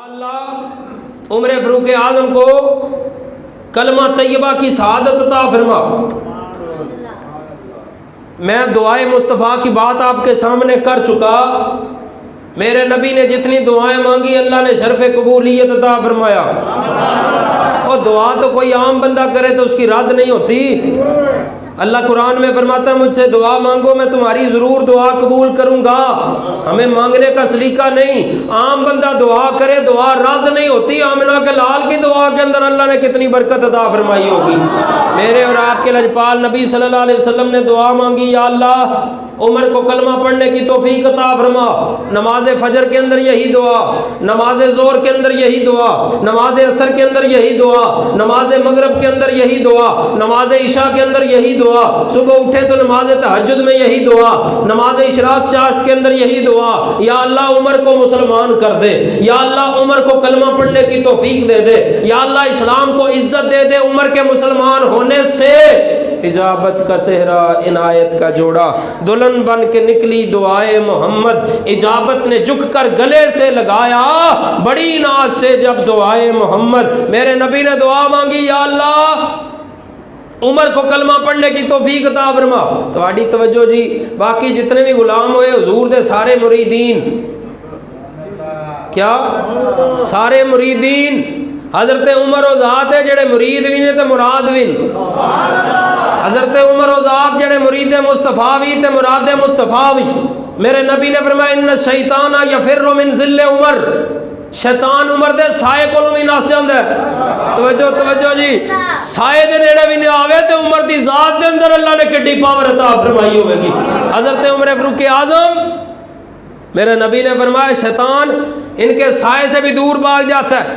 اللہ عمر فاروق اعظم کو کلمہ طیبہ کی سعادت عطا فرما۔ میں دعائے مصطفیٰ کی بات آپ کے سامنے کر چکا۔ میرے نبی نے جتنی دعائیں مانگی اللہ نے شرف قبولیت عطا فرمایا، اور دعا تو کوئی عام بندہ کرے تو اس کی رد نہیں ہوتی۔ اللہ قرآن میں فرماتا ہے مجھ سے دعا مانگو میں تمہاری ضرور دعا قبول کروں گا۔ ہمیں مانگنے کا سلیقہ نہیں، عام بندہ دعا کرے دعا رد نہیں ہوتی۔ آمنہ کے لال کی دعا کے اندر اللہ نے کتنی برکت عطا فرمائی ہوگی۔ میرے اور آپ کے لجپال نبی صلی اللہ علیہ وسلم نے دعا مانگی، یا اللہ عمر کو کلمہ پڑھنے کی توفیق عطا فرما۔ نماز فجر کے اندر یہی دعا، نماز ظہر کے اندر یہی دعا، نماز عصر کے اندر یہی دعا، نماز مغرب کے اندر یہی دعا، نماز عشاء کے اندر یہی دعا، صبح اٹھے تو نماز تہجد میں یہی دعا، نماز اشراق چاشت کے اندر یہی دعا۔ یا اللہ عمر کو مسلمان کر دے، یا اللہ عمر کو کلمہ پڑھنے کی توفیق دے دے، یا اللہ اسلام کو عزت دے دے۔ عمر کے مسلمان ہونے سے اجابت کا صحرا عنایت کا جوڑا، دلہن بن کے نکلی دعائے محمد، اجابت نے جھک کر گلے سے لگایا بڑی ناز سے جب دعائے محمد۔ میرے نبی نے دعا مانگی، یا اللہ عمر کو کلمہ پڑھنے کی توفیق عطا فرما۔ تہاڈی توجہ جی، باقی جتنے بھی غلام ہوئے حضور دے سارے مریدین، کیا سارے مریدین حضرت عمر و ذات ہے جڑے مرید بھی نے تے مراد بھی۔ حضرت عمر و ذات جڑے مرید مصطفیٰ بھی تے مراد مصطفیٰ بھی۔ میرے نبی نے فرمایا ان الشیطان یفر من ظل عمر، شیطان عمر دے سائے کولوں بھی نس جاندا ہے۔ توجہ جی، سائے دے نیڑے بھی نہیں آوے تے عمر دی ذات دے اندر اللہ نے کڈی پاور عطا فرمائی ہوے گی۔ حضرت عمر فاروق اعظم، میرے نبی نے فرمایا شیطان ان کے سائے سے بھی دور بھاگ جاتا ہے۔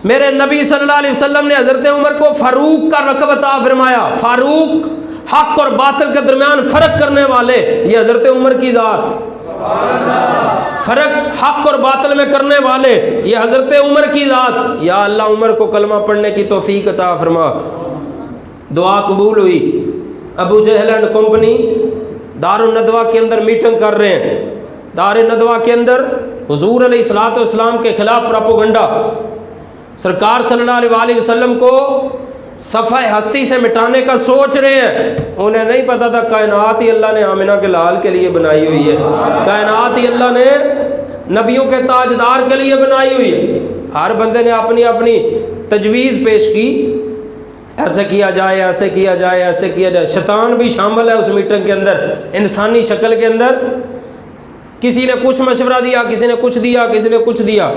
میرے نبی صلی اللہ علیہ وسلم نے حضرت عمر کو فاروق کا لقب عطا فرمایا۔ فاروق، حق اور باطل کے درمیان فرق کرنے والے، یہ حضرت عمر کی ذات۔ فرق حق اور باطل میں کرنے والے، یہ حضرت عمر کی ذات۔ یا اللہ عمر کو کلمہ پڑھنے کی توفیق عطا فرما۔ دعا قبول ہوئی۔ ابو جہل اینڈ کمپنی دار الندوہ کے اندر میٹنگ کر رہے ہیں۔ دار الندوہ کے اندر حضور علیہ الصلوۃ والسلام کے خلاف پروپیگنڈا، سرکار صلی اللہ علیہ وسلم کو صفحہ ہستی سے مٹانے کا سوچ رہے ہیں۔ انہیں نہیں پتا تھا کائنات ہی اللہ نے آمنہ کے لال کے لیے بنائی ہوئی ہے، کائنات ہی اللہ نے نبیوں کے تاجدار کے لیے بنائی ہوئی ہے۔ ہر بندے نے اپنی اپنی تجویز پیش کی، ایسے کیا جائے، ایسے کیا جائے، ایسے کیا جائے۔ شیطان بھی شامل ہے اس میٹنگ کے اندر، انسانی شکل کے اندر۔ کسی نے کچھ مشورہ دیا، کسی نے کچھ دیا، کسی نے کچھ دیا۔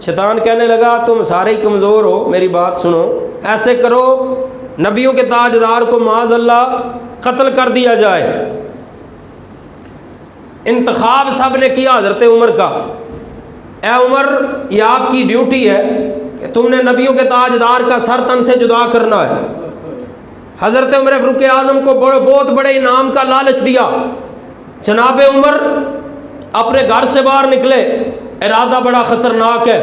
شیطان کہنے لگا تم سارے ہی کمزور ہو، میری بات سنو، ایسے کرو نبیوں کے تاجدار کو معاذ اللہ قتل کر دیا جائے۔ انتخاب سب نے کیا حضرت عمر کا۔ اے عمر، یہ آپ کی ڈیوٹی ہے کہ تم نے نبیوں کے تاجدار کا سر تن سے جدا کرنا ہے۔ حضرت عمر فاروق اعظم کو بہت بڑے انعام کا لالچ دیا۔ جناب عمر اپنے گھر سے باہر نکلے، ارادہ بڑا خطرناک ہے،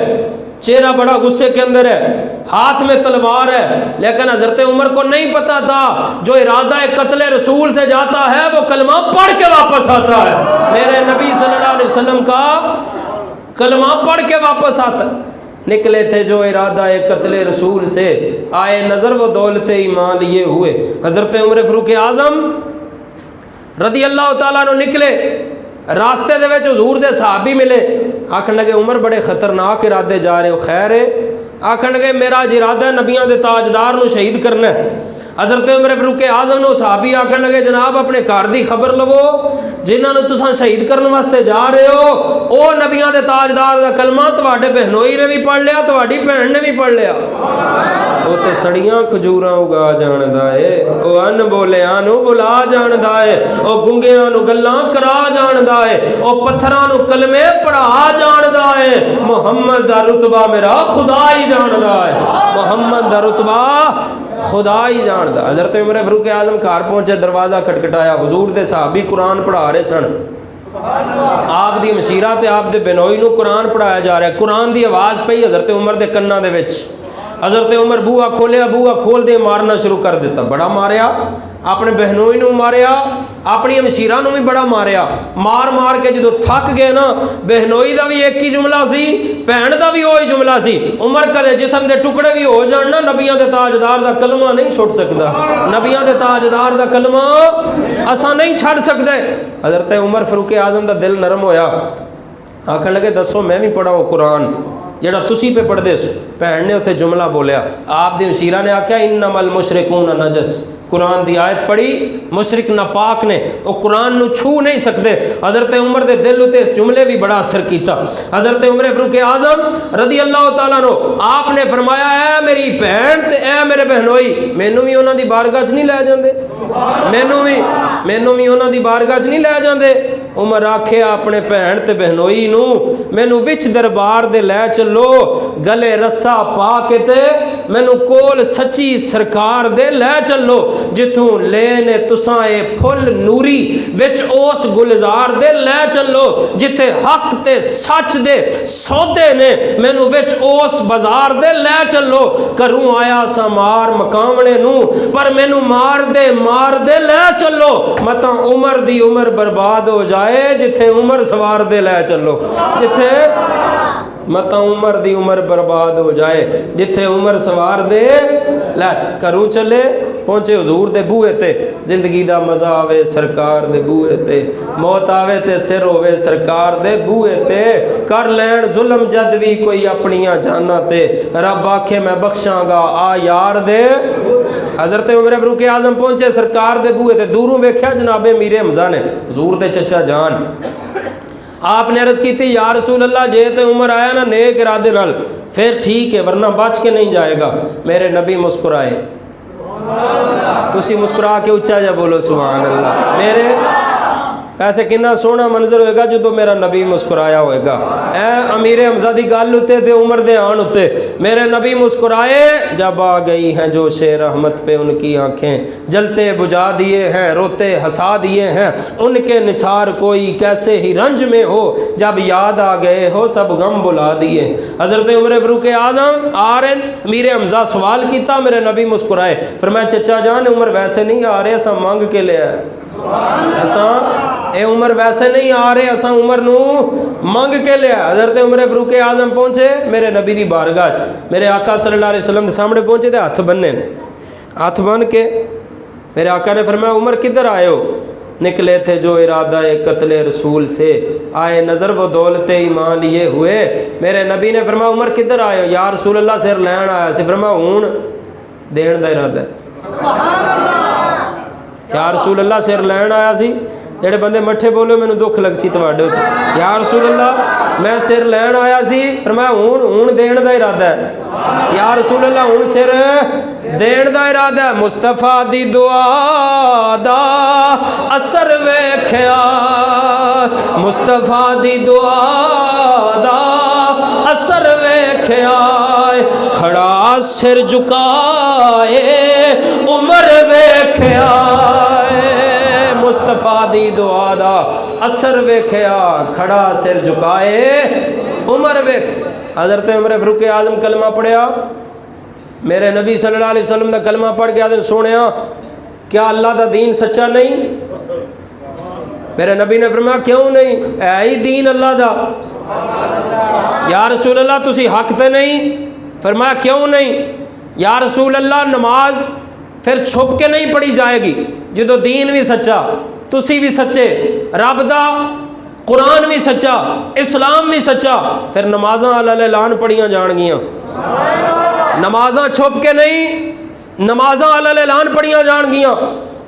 چہرہ بڑا غصے کے اندر ہے، ہاتھ میں تلوار ہے، لیکن حضرت عمر کو نہیں پتا تھا جو ارادہ قتل رسول سے جاتا ہے وہ کلمہ پڑھ کے واپس آتا ہے۔ میرے نبی صلی اللہ علیہ وسلم کا کلمہ پڑھ کے واپس آتا ہے۔ نکلے تھے جو ارادہ قتل رسول سے، آئے نظر وہ دولت ایمان لیے ہوئے۔ حضرت عمر فاروق اعظم رضی اللہ تعالیٰ عنہ نکلے، راستے دے وچ حضور دے صحابی ملے، آکھن لگے عمر بڑے خطرناک ارادے جا رہے ہو، خیر ہے؟ آکھن لگے میرا ارادہ نبیاں دے تاجدار نو شہید کرنا ہے۔ حضرت عمر فاروق اعظم نو صحابی آکھن لگے جناب اپنے گھر دی خبر لو، جنہاں نو تساں شہید کرنے واسطے جا رہے ہو او نبیاں دے تاجدار دا کلمہ تواڈے بہنوئی نے بھی پڑھ لیا، تواڈی بہن نے بھی پڑھ لیا۔ او تے سڑیاں کھجوراں اگا جاندا اے، او ان بولیاں نو بلا جاندا اے، او گنگیاں نو گلاں کرا جاندا اے، او پتھراں نو کلمے پڑھا جاندا اے۔ محمد دا رتبہ میرا خدا ہی جاندا اے، محمد دا رتبہ خدا ہی جاندا۔ حضرت عمر فاروق اعظم گھر پہنچے، دروازہ کھٹکھٹایا، حضور دے صحابی قرآن پڑھا رہے سن۔ آپ دی مشیرہ تے آپ دے بنوئی نو قرآن پڑھایا جا رہا ہے۔ قرآن دی آواز پئی حضرت عمر دے کناں دے وچ۔ حضرت عمر بوہا کھولیا، بوہا کھول دے مارنا شروع کر دیتا، بڑا ماریا۔ اپنے بہنوئی نو ماریا, اپنی مشیرہ نو بھی بڑا ماریا. مار مار کے جدو تھک گئے نا, بہنوئی دا بھی ایک ہی جملہ سی, بہن دا بھی وہی جملہ سی. عمر کدے جسم دے ٹکڑے بھی ہو جان نا, نبیاں دے تاجدار دا کلمہ نہیں چھوڑ سکدا. نبیاں دے تاجدار دا کلمہ اساں نہیں چھڑ سکدے. حضرت عمر فاروق اعظم دا دل نرم ہویا, آکھن لگے دسو میں بھی پڑھاؤ قرآن جڑا تسی پہ پڑھ دے سو. بہن نے اتنے جملہ بولیا, آپ دی مشیرہ نے آکھیا انما المشرکون نجس. قرآن دی آیت پڑھی, مشرک ناپاک نے وہ قرآن نو چھو نہیں سکتے. حضرت عمر دے دل تے اس جملے بھی بڑا اثر کیتا. حضرت عمر فاروق اعظم رضی اللہ تعالیٰ عنہ آپ نے فرمایا, اے میری بہن تے اے میرے بہنوئی, مینوں بھی انہاں دی بارگاہ چ نہیں لے جاندے, مینوں بھی انہاں دی بارگاہ چ نہیں لے جاندے. عمر آکھیا اپنے بہن تے بہنوئی نو مینوں وچ دربار دے لے چلو, گلے رسا پا کے تے مینوں کول سچی سرکار دے لے چلو, جتوں لے نے تساں اے پھل نوری وچ اس گلزار دے لے چلو, جتے حق تے سچ دے سودے نے مینوں وچ اس بازار دے لے چلو. کروں آیا سا مار مکاونے نو, پر مینوں مار دے لے چلو, متاں عمر دی عمر برباد ہو جائے جتھے عمر سوار دے لے چلو. جتھے متاں عمر دی عمر برباد ہو جائے جتھے عمر سوار دے لے کروں چلے. پہنچے حضور دے بوئے تے, زندگی دا مزہ آوے سرکار دے بوئے تے, موت آوے تے سر ہوے سرکار دے بوئے تے, کر لین ظلم جد بھی کوئی اپنیاں جانا تے, رب آکھے میں بخشاں گا آ یار دے. حضرت عمر فاروق اعظم پہنچے سرکار دے بوئے تے, دوروں ویکھیا جناب میرے حمزہ نے, حضور دے چچا جان. آپ نے عرض کی تھی یا رسول اللہ جے تے عمر آیا نا نیک ارادے نال پھر ٹھیک ہے, ورنہ بچ کے نہیں جائے گا. میرے نبی مسکرائے, تسی مسکرا کے اچھا جا بولو سبحان اللہ. میرے ایسے کنا سونا منظر ہوئے گا جدو میرا نبی مسکرایا ہوئے گا. اے امیر حمزہ دی گل ہوتے تھے عمر دے آن ہوتے, میرے نبی مسکرائے جب آ گئی ہیں جو شیر رحمت پہ ان کی آنکھیں, جلتے بجھا دیے ہیں روتے ہنسا دیے ہیں, ان کے نثار کوئی کیسے ہی رنج میں ہو, جب یاد آ گئے ہو سب غم بلا دیے. حضرت عمر فاروق اعظم آ رہے, امیر حمزہ سوال کیتا, میرے نبی مسکرائے. فرمایا چچا جان عمر ویسے نہیں آ رہے, اساں مانگ کے لے آئے, اے عمر ویسے نہیں آ رہے, اساں عمر نو مانگ کے لیا. حضرت عمر فاروق اعظم پہنچے میرے نبی دی بارگاہ چ, میرے آقا صلی اللہ علیہ وسلم دے سامنے پہنچے تے ہاتھ بننے, ہاتھ بن کے میرے آقا نے فرمایا عمر کدھر آئے ہو؟ نکلے تھے جو ارادہ قتل رسول سے, آئے نظر وہ دولت ایمان لیے ہوئے. میرے نبی نے فرمایا عمر کدھر آئے ہو؟ یا رسول اللہ سر لین آیا سی. فرمایا ہون دین دا ارادہ ہے. یا رسول اللہ سر لین آیا سی, جڑے بندے مٹھے بولے مینوں دکھ لگ سی تواڈے تے. یا رسول اللہ میں سر لین آیا سی. فرمایا ہون دین دا ارادہ ہے. یا رسول اللہ ہون سر دین دا ارادہ ہے. مصطفیٰ دی دعا دا اثر ویکھیا, مصطفیٰ دی دعا دا اثر ویکھیا, کھڑا سر جھکائے عمر ویکھیا, مصطفیٰ دی دعا دا اثر ویکھیا, کھڑا سر جھکائے عمر ویکھ. حضرت عمر فاروق اعظم کلمہ پڑھیا, میرے نبی صلی اللہ علیہ وسلم دا کلمہ پڑھ کے آدھے سونیا کیا اللہ دا دین سچا نہیں؟ میرے نبی نے فرمایا کیوں نہیں, اے ہی دین اللہ دا. یا رسول اللہ تسی حق تے نہیں؟ فرمایا کیوں نہیں؟ یا رسول اللہ نماز پھر چھپ کے نہیں پڑھی جائے گی, جدو دین بھی سچا تسی بھی سچے, رب دا قرآن بھی سچا, اسلام بھی سچا, پھر نمازاں علی اعلان پڑھیاں جان گیاں. نمازاں چھپ کے نہیں, نمازاں علی اعلان پڑھیاں جان گیاں,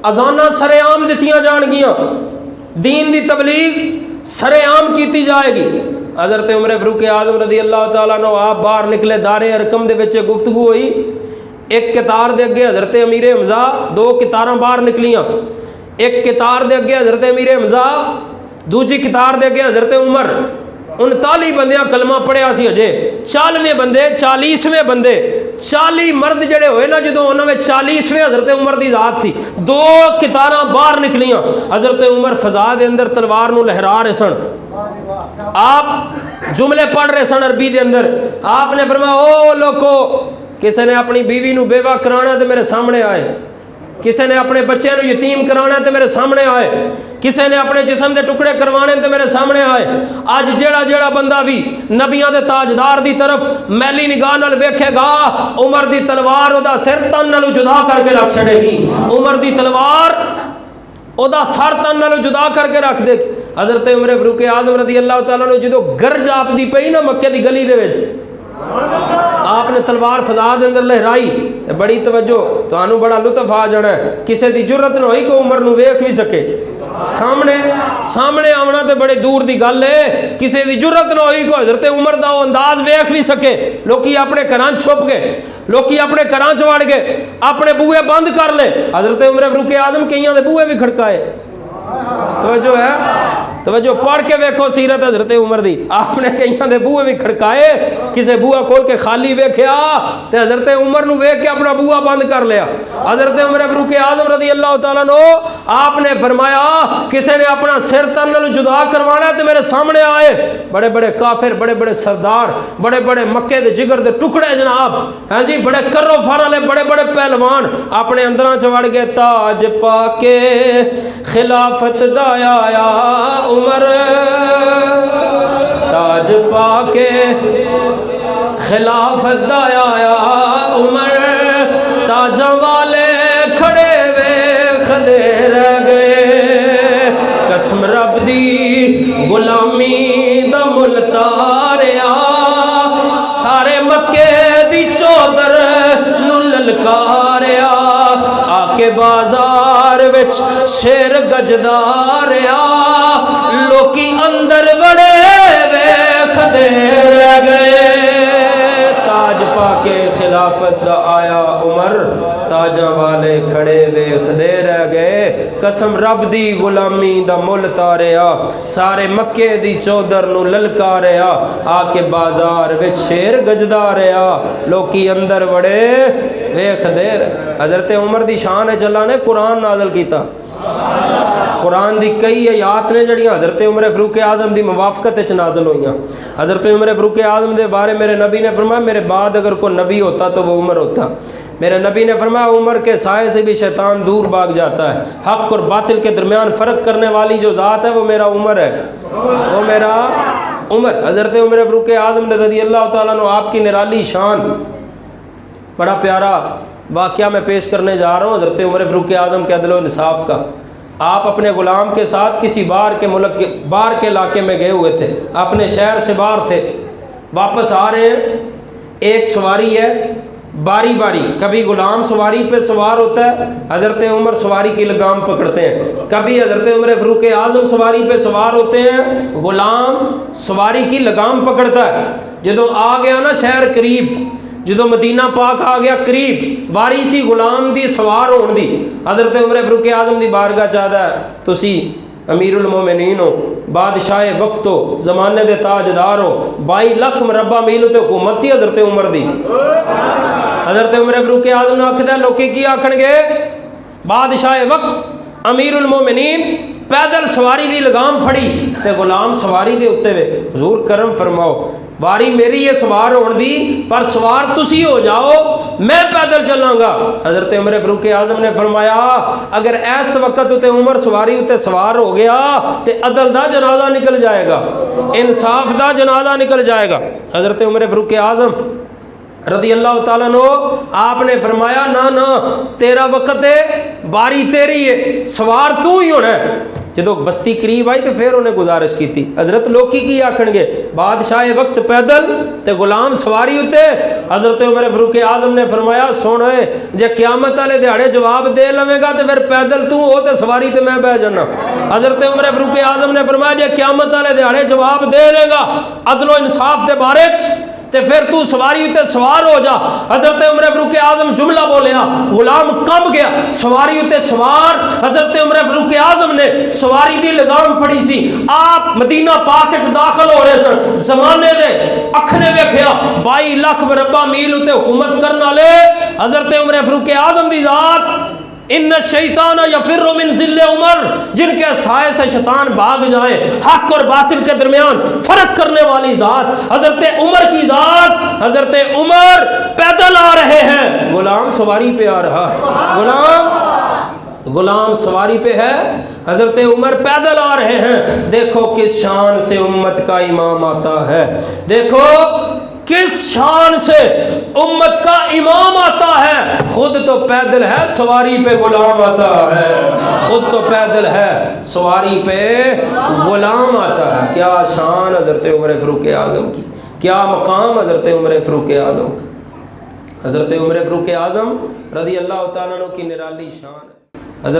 اذاناں سر عام دتیاں جان گیاں, دین دی تبلیغ سر عام کیتی جائے گی. حضرت عمر فاروق اعظم رضی اللہ تعالیٰ عنہ آپ باہر نکلے, دار ارقم دے وچ گفتگو ہوئی, ایک کتار دے اگے حضرت امیر حمزہ, دو کتاراں باہر نکلیاں, ایک کتار دے اگے حضرت امیر حمزہ, دوجی کتار دے اگے حضرت عمر. 39 بندیاں کلمہ پڑھیا سی اجے, 94 بندے 40ویں بندے 40 مرد جڑے ہوئے نا, جدوں انہاں میں 40ویں حضرت عمر دی ذات تھی. دو کتاراں باہر نکلیاں, حضرت عمر فضا دے اندر تلوار نو لہرا رہے سن, آپ جملے پڑھ رہے سن عربی دے اندر. آپ نے فرمایا او لوکو, کسی نے اپنی بیوی نو بیوہ کرانا تے میرے سامنے آئے. کسی نے اپنے بچے نو یتیم کرانا تے میرے سامنے آئے، کسی نے اپنے جسم دے ٹکڑے کروانے تے میرے سامنے آئے۔ آج جیڑا بندہ بھی نبیاں دے تاجدار دی طرف میلی نگاہ نال ویکھے گا، عمر دی تلوار او دا سر تن نالو جدا کر کے رکھ چھڑے گی، عمر دی تلوار او دا سر تن نالو جدا کر کے رکھ دے گی۔ حضرت عمر فاروق اعظم رضی اللہ تعالیٰ عنہ جدو گرج آپ دی پئی نا مکے دی گلی دے وچ، آپ نے تلوار فضا دے اندر لہرائی تے بڑی توجہ، تانوں بڑا لطف آ جانا ہے، کسے دی جرت نہ ہوئی کہ عمر نو ویکھ بھی سکے، سامنے آونا تے بڑے دور دی گل ہے، کسے دی جرت نہ ہوئی کہ حضرت عمر دا وہ انداز ویکھ بھی سکے۔ لوکی اپنے گھراں چھپ گئے، لوکی اپنے گھراں چ وڑ گئے، اپنے بوئے بند کر لے۔ حضرت عمر فاروق اعظم کئیاں دے بوئے بھی کھڑکائے۔ توجہ ہے، توجہ پڑھ کے ویکھو سیرت حضرت عمر دی، آپ نے کئیاں دے بوئے بھی کھڑکائے، کسے بوئا کھول کے خالی ویکھیا تے حضرت عمر نو ویکھ کے اپنا بوئا بند کر لیا۔ حضرت عمر فاروق اعظم رضی اللہ تعالیٰ عنہ آپ نے فرمایا کسے نے اپنا سر تن نال جدا کروانا تے میرے سامنے آئے، بڑے بڑے کافر، بڑے بڑے سردار، بڑے بڑے مکے دے جگر دے ٹکڑے جناب، ہاں جی بڑے کرو فر والے بڑے بڑے پہلوان اپنے اندراں چ وڑ گئے۔ تاج پا کے خلافت دا آیا عمر، تاج پا کے خلافت دا آیا عمر، تاجاں والے کھڑے ویکھ دے رہ گئے، قسم رب دی غلامی دا مل تاریا، سارے مکے دی چودر نو للکاریا، آ کے بازار وچ شیر گجداریا، لوکی اندر بڑے ویکھ دے رہ گئے۔ تاج پا کے خلافت دا آیا عمر، تاجاں والے کھڑے ویکھ دے رہ گئے، قسم رب دی غلامی دا مل تاریا، سارے مکے دی چودر نو للکاریا، آ کے بازار وچ شیر گجداریا، لوکی اندر بڑے ویکھ دے رہے۔ حضرت عمر دی شان ہے اللہ نے قرآن نازل کیتا، قرآن دی کئی آیات نے جڑیاں حضرت عمر فاروق اعظم دی موافقت وچ نازل ہوئیاں۔ حضرت عمر فاروق اعظم دے بارے میرے نبی نے فرمایا میرے بعد اگر کوئی نبی ہوتا تو وہ عمر ہوتا۔ میرے نبی نے فرمایا عمر کے سائے سے بھی شیطان دور بھاگ جاتا ہے، حق اور باطل کے درمیان فرق کرنے والی جو ذات ہے وہ میرا عمر ہے، وہ میرا عمر۔ حضرت عمر فاروق اعظم نے رضی اللہ تعالیٰ عنہ آپ کی نرالی شان، بڑا پیارا واقعہ میں پیش کرنے جا رہا ہوں حضرت عمر فاروق اعظم کے عدل و انصاف کا۔ آپ اپنے غلام کے ساتھ کسی باہر کے ملک کے باہر کے علاقے میں گئے ہوئے تھے، اپنے شہر سے باہر تھے، واپس آ رہے ہیں، ایک سواری ہے، باری باری کبھی غلام سواری پہ سوار ہوتا ہے، حضرت عمر سواری کی لگام پکڑتے ہیں، کبھی حضرت عمر فاروق اعظم سواری پہ سوار ہوتے ہیں، غلام سواری کی لگام پکڑتا ہے۔ جدو آ گیا نا شہر قریب، جدو مدینہ پاک آ گیا قریب، واری سی غلام دی سوار ہون دی، حضرت عمر فاروق اعظم دی بارگاہ چاہتا ہے تسی امیر المومنین ہو، بادشاہ وقت ہو، زمانے دے تاجدار ہو، 22 لاکھ مربع میل تے حکومت سی حضرت عمر دی۔ حضرت عمر فاروق اعظم نے آکھدا لوکی کی آکھن گے بادشاہ وقت امیر المومنین پیدل سواری دی لگام پھڑی تے غلام سواری دے اتے وے، حضور کرم فرماؤ واری میری ہے سوار ہون دی، پر سوار تسی ہو جاؤ میں پیدل چلاں گا۔ حضرت عمر فاروق اعظم نے فرمایا اگر ایس وقت تے عمر سواری تے سوار ہو گیا تے عدل دا جنازہ نکل جائے گا، انصاف دا جنازہ نکل جائے گا۔ حضرت عمر فاروق اعظم رضی اللہ تعالیٰ عنہ آپ نے فرمایا نہ تیرا وقت ہے، باری تیری ہے، سوار تو ہی ہونا ہے۔ جدو بستی قریب آئی تو پھر انہیں گزارش کی تھی، حضرت لوکی کی آکھن گے بادشاہ وقت پیدل تے غلام سواری ہوتے۔ حضرت عمر فاروق اعظم نے فرمایا سن اے جے قیامت والے دیہاڑے جواب دے لوے گا تے پھر پیدل تو ہو تے سواری تے میں بہ جانا۔ حضرت عمر فاروق اعظم نے فرمایا جے قیامت والے دیہاڑے جواب دے لے گا عدل و انصاف دے بارے تے پھر تو سواری تے سوار ہو جا۔ حضرت عمر فاروق اعظم جملہ بولیا، غلام کم گیا، سواری تے سوار۔ حضرت عمر فاروق اعظم نے سواری دی لگام پھڑی سی، آپ مدینہ پاک وچ داخل ہو رہے سن، زمانے دے اکھنے ویکھیا 22 لاکھ مربع میل تے حکومت کرن والے حضرت عمر فاروق اعظم دی ذات۔ ان الشیطان یفر من ظل عمر، جن کے سائے سے شیطان بھاگ جائے، حق اور باطل کے درمیان فرق کرنے والی ذات حضرت عمر کی ذات۔ حضرت عمر پیدل آ رہے ہیں، غلام سواری پہ آ رہا ہے، غلام غلام سواری پہ ہے، حضرت عمر پیدل آ رہے ہیں، دیکھو کس شان سے امت کا امام آتا ہے، دیکھو کس شان سے امت کا امام آتا ہے، خود تو پیدل ہے سواری پہ غلام آتا ہے، خود تو پیدل ہے سواری پہ غلام آتا ہے۔ کیا شان حضرت عمر فاروق اعظم کی، کیا مقام حضرت عمر فاروق اعظم کا۔ حضرت عمر فاروق اعظم رضی اللہ تعالیٰ عنہ کی نرالی شان ہے۔ حضرت